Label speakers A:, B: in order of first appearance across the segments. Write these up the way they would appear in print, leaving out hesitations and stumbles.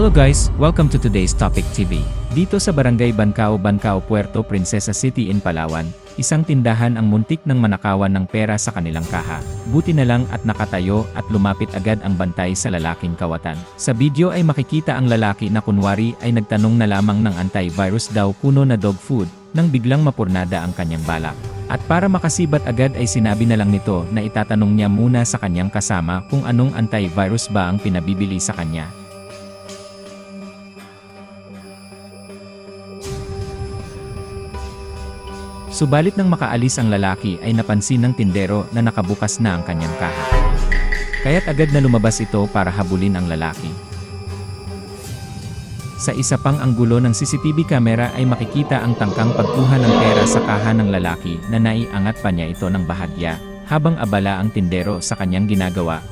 A: Hello guys, welcome to today's Topic TV. Dito sa Barangay Bancao, Puerto Princesa City in Palawan, isang tindahan ang muntik ng manakawan ng pera sa kanilang kaha. Buti na lang at nakatayo at lumapit agad ang bantay sa lalaking kawatan. Sa video ay makikita ang lalaki na kunwari ay nagtanong na lamang ng anti-virus daw kuno na dog food, nang biglang mapurnada ang kanyang balak. At para makasibat agad ay sinabi na lang nito na itatanong niya muna sa kanyang kasama kung anong anti-virus ba ang pinabibili sa kanya. Subalit nang makaalis ang lalaki ay napansin ng tindero na nakabukas na ang kanyang kaha. Kaya't agad na lumabas ito para habulin ang lalaki. Sa isa pang anggulo ng CCTV camera ay makikita ang tangkang pagkuha ng pera sa kaha ng lalaki na naiangat pa niya ito ng bahagya, habang abala ang tindero sa kanyang ginagawa.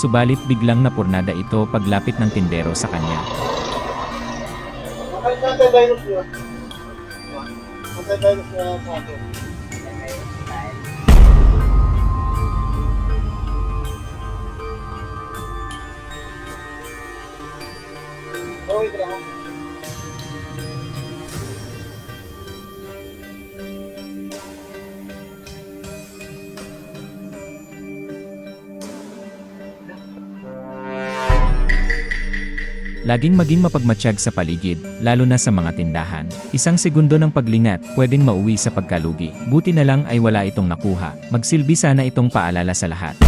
A: Subalit biglang napurnada ito paglapit ng tindero sa kanya. Laging maging mapagmatsyag sa paligid, lalo na sa mga tindahan. Isang segundo ng paglingat, pwedeng mauwi sa pagkalugi. Buti na lang ay wala itong nakuha. Magsilbi sana itong paalala sa lahat.